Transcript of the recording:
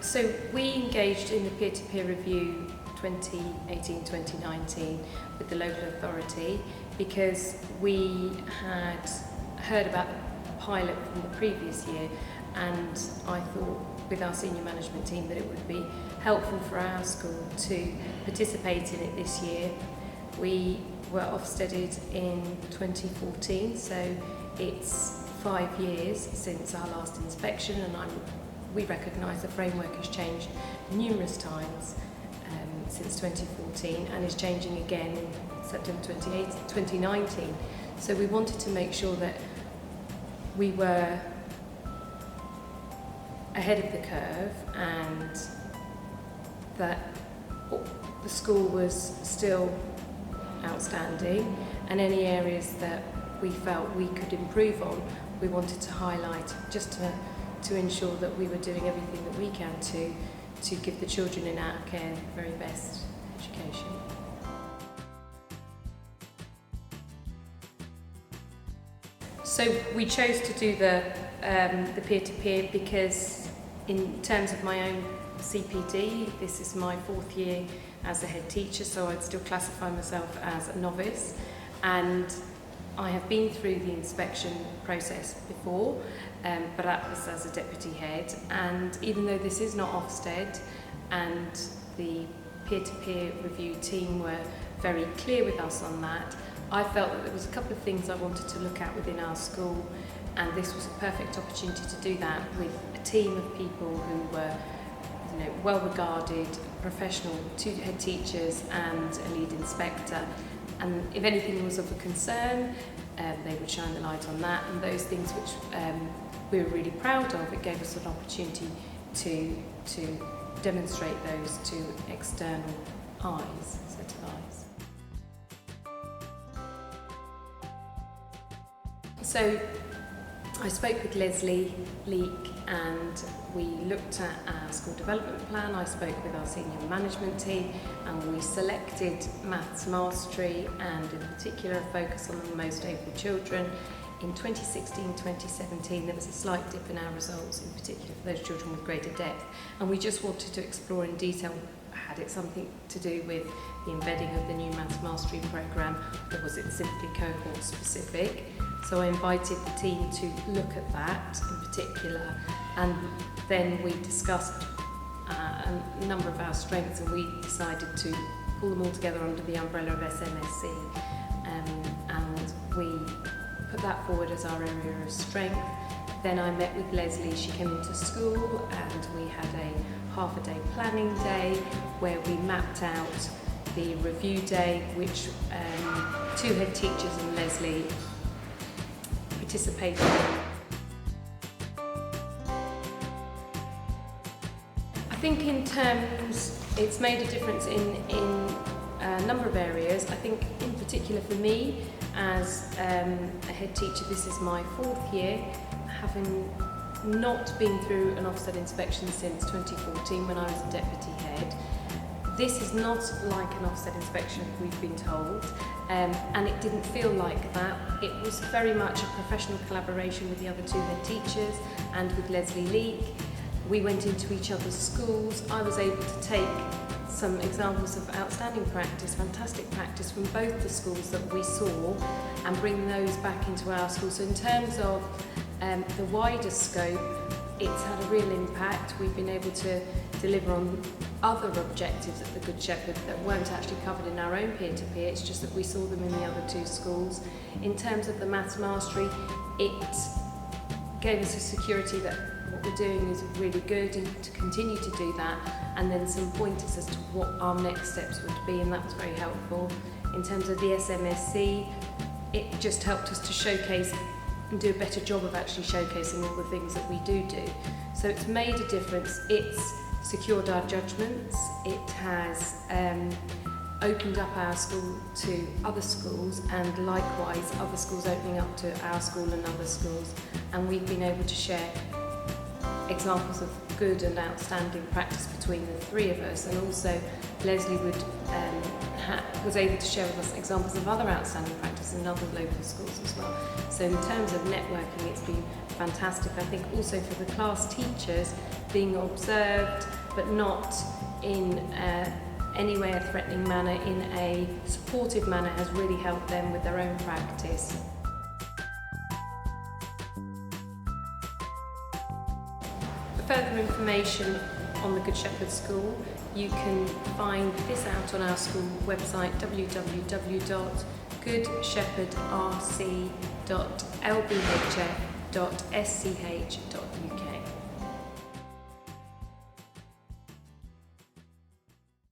So we engaged in the peer-to-peer review 2018-2019 with the local authority because we had heard about the pilot from the previous year, and I thought with our senior management team that it would be helpful for our school to participate in it this year. We were Ofsteded in 2014, so it's 5 years since our last inspection, and we recognise the framework has changed numerous times since 2014 and is changing again in September 2019. So we wanted to make sure that we were ahead of the curve and that the school was still outstanding, and any areas that we felt we could improve on, we wanted to highlight just to ensure that we were doing everything that we can to give the children in our care the very best education. So we chose to do the peer-to-peer because in terms of my own CPD, this is my 4th year as a head teacher, so I'd still classify myself as a novice, and I have been through the inspection process before, but that was as a deputy head, and even though this is not Ofsted and the peer-to-peer review team were very clear with us on that, I felt that there was a couple of things I wanted to look at within our school, and this was a perfect opportunity to do that with a team of people who were well regarded, professional, 2 head teachers and a lead inspector. And if anything was of a concern, they would shine the light on that, and those things which we were really proud of, it gave us an opportunity to demonstrate those to external eyes, set of eyes. So I spoke with Leslie Leek and we looked at our school development plan. I spoke with our senior management team and we selected maths mastery and in particular a focus on the most able children. In 2016-2017 there was a slight dip in our results, in particular for those children with greater depth, and we just wanted to explore in detail, had it something to do with the embedding of the new maths mastery programme, or was it simply cohort specific? So I invited the team to look at that in particular, and then we discussed a number of our strengths, and we decided to pull them all together under the umbrella of SMSC, and we put that forward as our area of strength. Then I met with Leslie, she came into school and we had a half-a-day planning day where we mapped out the review day, which 2 head teachers and Leslie participated in. I think in terms, it's made a difference in a number of areas. I think in particular for me as a head teacher, this is my 4th year, having not been through an Ofsted inspection since 2014 when I was a deputy head. This is not like an Ofsted inspection, we've been told, and it didn't feel like that. It was very much a professional collaboration with the other 2 head teachers and with Leslie Leek. We went into each other's schools. I was able to take some examples of outstanding practice, fantastic practice from both the schools that we saw and bring those back into our school. So in terms of the wider scope, it's had a real impact. We've been able to deliver on other objectives at the Good Shepherd that weren't actually covered in our own peer-to-peer, it's just that we saw them in the other 2 schools. In terms of the maths mastery, it gave us a security that what we're doing is really good and to continue to do that, and then some pointers as to what our next steps would be, and that was very helpful. In terms of the SMSC, it just helped us to showcase and do a better job of actually showcasing all the things that we do. So it's made a difference. It's secured our judgments. It has opened up our school to other schools, and likewise other schools opening up to our school and other schools, and we've been able to share examples of good and outstanding practice between the 3 of us, and also Leslie would was able to share with us examples of other outstanding practice in other local schools as well. So in terms of networking, it's been fantastic. I think also for the class teachers, being observed but not in any way a threatening manner, in a supportive manner, has really helped them with their own practice. For further information on the Good Shepherd School, you can find this out on our school website, www.goodshepherdrc.lbhf.sch.uk.